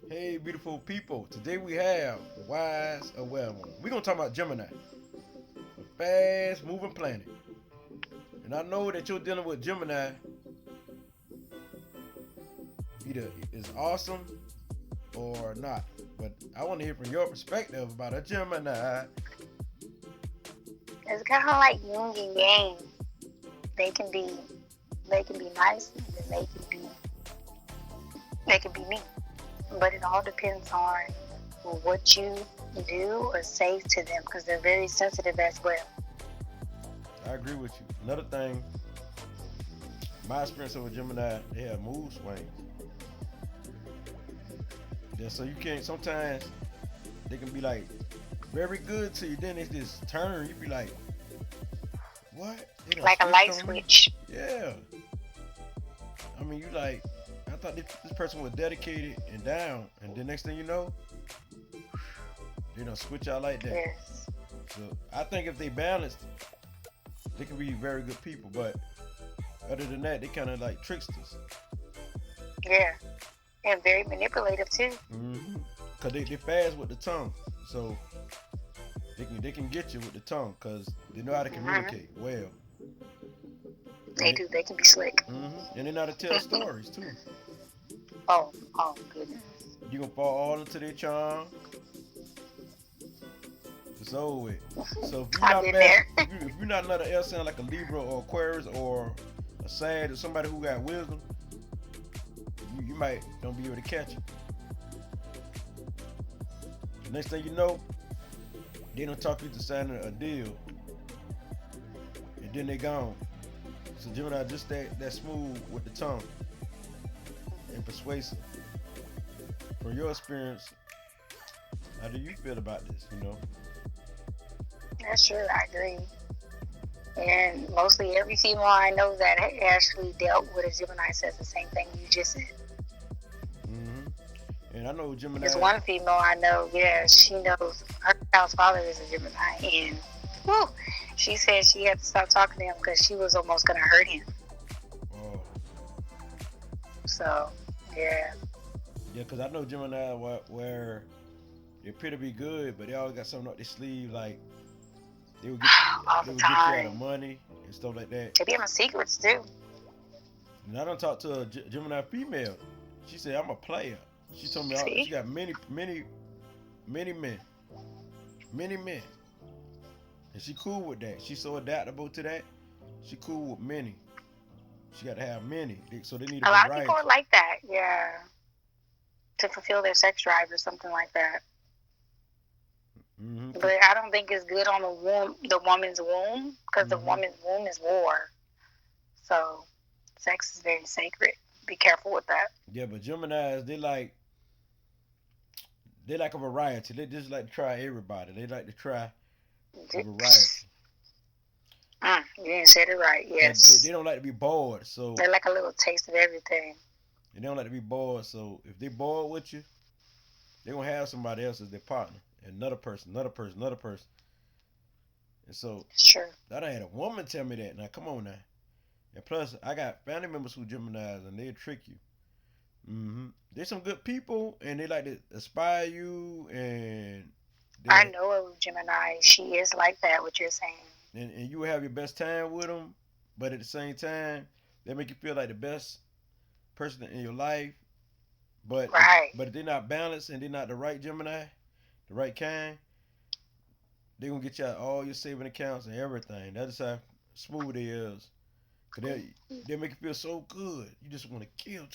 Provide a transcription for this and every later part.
Hey, beautiful people. Today we have the wise aware one. We're going to talk about Gemini, a fast moving planet. And I know that you're dealing with Gemini, either is awesome or not. But I want to hear from your perspective about a Gemini. It's kind of like yin and yang. They can be they can be nice, and then they can be mean. But it all depends on what you do or say to them, because they're very sensitive as well. I agree with you. Another thing, my experience with Gemini, they have mood swings. Yeah, so you can't, sometimes they can be like very good to you, then it's this turn, you be like, what? They done Like a switched light on me? switch. Yeah. I mean, you like, I thought this person was dedicated and down, and the next thing you know, they don't switch out like that. Yes. So I think if they balanced, they can be very good people. But other than that, they kind of like tricksters. Yeah. And very manipulative too. Mm-hmm. Cause they fast with the tongue, so they can get you with the tongue, cause they know how to Hmm. communicate well, and They it, do. They can be slick. and they know how to tell stories too. Oh goodness. You gonna fall all into their charm. It's over with. So if you're I've not been mad, there. if you're not another L sign like a Libra or Aquarius or a Sag or somebody who got wisdom, you might don't be able to catch it. The next thing you know, they don't talk you to signing a deal, and then they gone. So Gemini just that smooth with the tongue and persuasive. From your experience, how do you feel about this? That's true. I agree. And mostly every female I know that actually dealt with a Gemini says the same thing you just said. hmm And I know There's Gemini. one female I know, yeah, she knows her child's father is a Gemini, and whew, she said she had to stop talking to him because she was almost going to hurt him. Oh, So, yeah, yeah, because I know Gemini where they appear to be good, but they always got something up their sleeve. Like they would get all they the would get you out of time. money and stuff like that. They be in my secrets too. And I don't talk to a Gemini female. She said I'm a player. She told me she See? got many men, many men, and she cool with that. She's so adaptable to that. She cool with many. She got to have many, so they need a A lot of people are variety. like that, yeah, to fulfill their sex drive or something like that. Mm-hmm. But I don't think it's good on the woman's womb, because the Mm-hmm. woman's womb is war. So, sex is very sacred. Be careful with that. Yeah, but Gemini's they like a variety. They just like to try everybody. They like to try a variety. You didn't say it right. Cause they Yes, don't like to be bored. So they like a little taste of everything. they don't like to be bored. So if they bored with you, they gonna have somebody else as their partner. Another person, another person, another person. And so It's true. I done had a woman tell me that. Now come on now. And plus I got family members who Gemini's and they'll trick you. There's some good people and they like to inspire you I they know a Gemini. She is like that. What you're saying, and you will have your best time with them, but at the same time they make you feel like the best person in your life. But if right? but if they're not balanced and they're not the right Gemini, the right kind, they gonna get you out all your saving accounts and everything. That's how smooth they is. Cause they make you feel so good. You just want to kill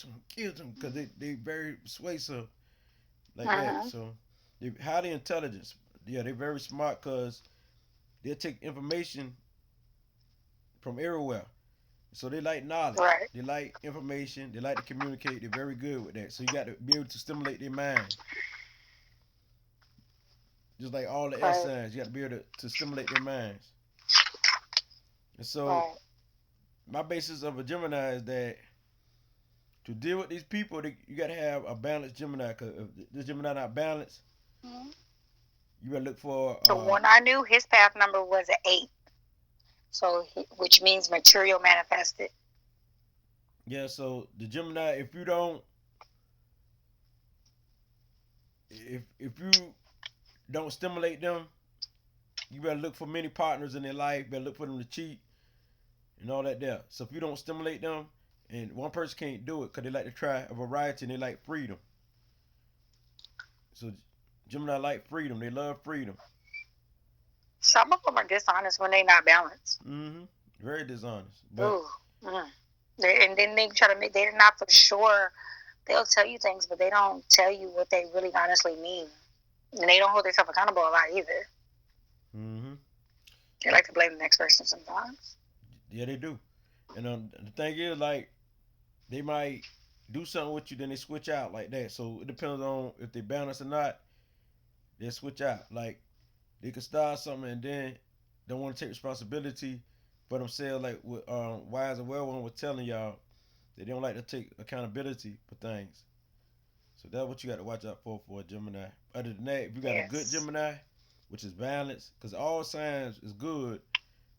them, cause they very persuasive like that. Uh-huh. So they highly intelligent. Yeah, they very smart, cause they take information from everywhere. So they like knowledge. Right. They like information. They like to communicate. They're very good with that. So you got to be able to stimulate their mind. Just like all the S Right. signs, you got to be able to stimulate their minds. And so Right. my basis of a Gemini is that to deal with these people, you got to have a balanced Gemini. Because if this Gemini not balanced, Mhm. you got to look for The one I knew, his path number was an 8, so which means material manifested. yeah. So the Gemini, if you don't if you don't stimulate them, you better look for many partners in their life. Better look for them to cheat and all that there. So if you don't stimulate them, and one person can't do it because they like to try a variety and they like freedom. So Gemini like freedom. They love freedom. Some of them are dishonest when they're not balanced. Mm-hmm. Very dishonest. But Ooh. Mm. And then they try to make, they're not for sure. They'll tell you things, but they don't tell you what they really honestly mean. And they don't hold themselves accountable a lot either. mm-hmm. They like to blame the next person sometimes. Yeah, they do. And the thing is, like, they might do something with you, then they switch out like that. So it depends on if they balance or not. They switch out. Like they could start something and then don't want to take responsibility for themselves. Like what Wise and Well One was telling y'all, they don't like to take accountability for things. So that's what you got to watch out for a Gemini. Other than that, if you got a good Gemini, which is balanced, because all signs is good,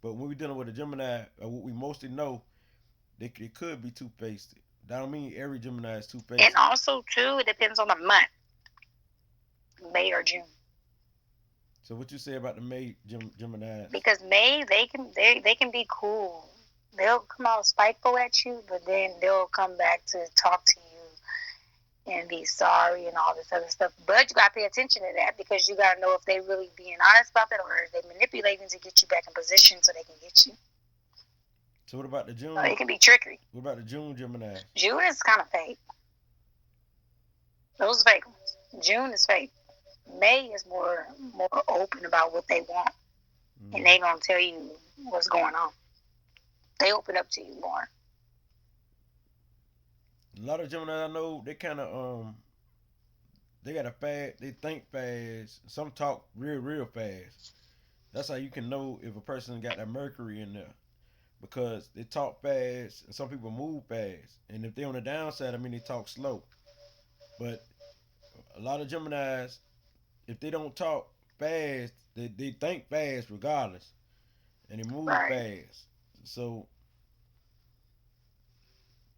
but when we're dealing with a Gemini, what we mostly know, they could be two-faced. That don't mean every Gemini is two-faced. And also, too, it depends on the month, May or June. So what you say about the May Gemini? Because May, they can be cool. They'll come out spiteful at you, but then they'll come back to talk to you and be sorry and all this other stuff. But you got to pay attention to that because you got to know if they really being honest about that or if they manipulating to get you back in position so they can get you. So what about the June? It can be trickery. What about the June Gemini? June is kind of fake. Those are fake ones. June is fake. May is more open about what they want, and they gonna tell you what's going on. They open up to you more. A lot of Gemini I know, they kind of they got a fast. They think fast. Some talk real fast. That's how you can know if a person got that Mercury in there, because they talk fast and some people move fast. And if they on the downside, I mean they talk slow. But a lot of Geminis, if they don't talk fast, they think fast regardless, and they move fast. So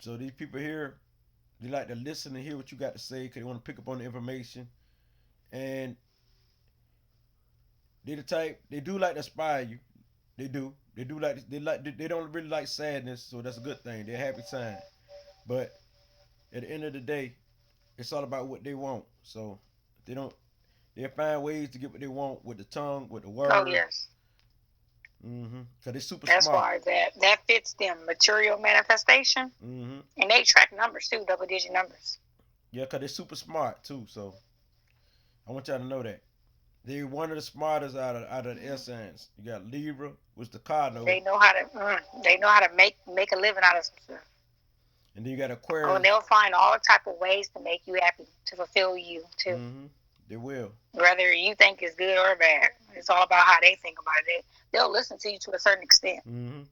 these people here, they like to listen and hear what you got to say because they want to pick up on the information, and they the type, they do like to inspire you. They do. They don't really like sadness, so that's a good thing. They're a happy sign. But at the end of the day, it's all about what they want. So they'll find ways to get what they want with the tongue, with the word. Oh yes. Cause they're super That's smart. That's why that fits them. Material manifestation. And they track numbers too, double-digit numbers. Yeah, cause they're super smart too. So I want y'all to know that they're one of the smartest out of the air signs. You got Libra, which the cardinal. They know how to make a living out of some stuff. And then you got Aquarius. Oh, and they'll find all type of ways to make you happy, to fulfill you too. They will. Whether you think it's good or bad, it's all about how they think about it. They'll listen to you to a certain extent. You're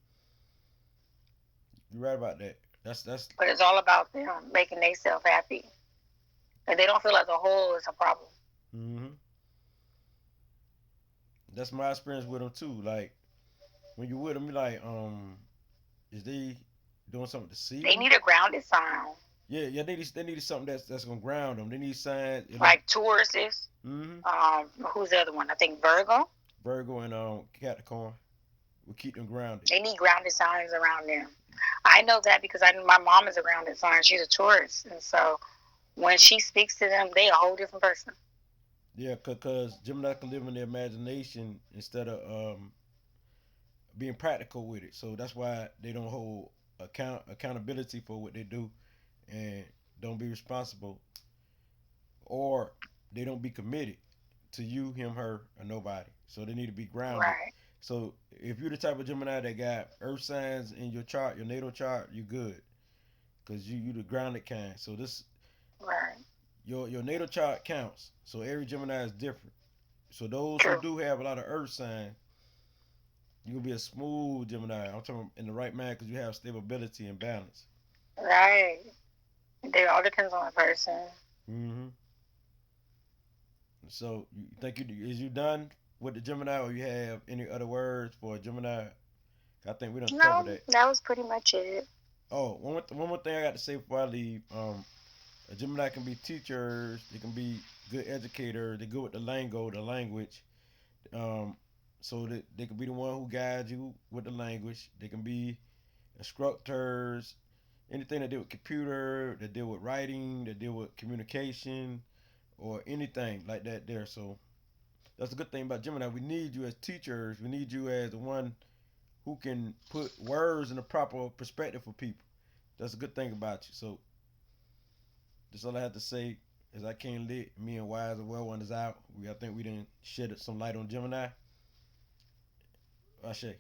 right about that. That's. But it's all about them making themselves happy, and they don't feel as a whole is a problem. That's my experience with them too. Like when you with them, you like, is they doing something to see? They need a grounded sign. Yeah. They need something that's gonna ground them. They need signs like Tauruses. Who's the other one? I think Virgo. Virgo and Capricorn will keep them grounded. They need grounded signs around them. I know that because my mom is a grounded sign. She's a Taurus, and so when she speaks to them, they a whole different person. Yeah, because Gemini can live in their imagination instead of being practical with it. So that's why they don't hold accountability for what they do and don't be responsible, or they don't be committed to you, him, her, or nobody. So they need to be grounded. Right. So if you're the type of Gemini that got earth signs in your chart, your natal chart, you're good, because you the grounded kind. So this. Right. Your natal chart counts. So every Gemini is different. So those who do have a lot of earth sign, you'll be a smooth Gemini. I'm talking in the right mind because you have stability and balance. Right. It all depends on the person. So you think is you done with the Gemini, or you have any other words for a Gemini? I think we done covered that. That was pretty much it. Oh, one more thing I got to say before I leave. A Gemini can be teachers. They can be good educators. They're good with the lingo, the language. Um, so that they can be the one who guides you with the language. They can be instructors. Anything that deal with computer, that deal with writing, that deal with communication, or anything like that there. So that's the good thing about Gemini. We need you as teachers. We need you as the one who can put words in the proper perspective for people. That's a good thing about you. So that's all I have to say. As I can't lit, me and Wise and Well One is out. I think we didn't shed some light on Gemini. Ashe.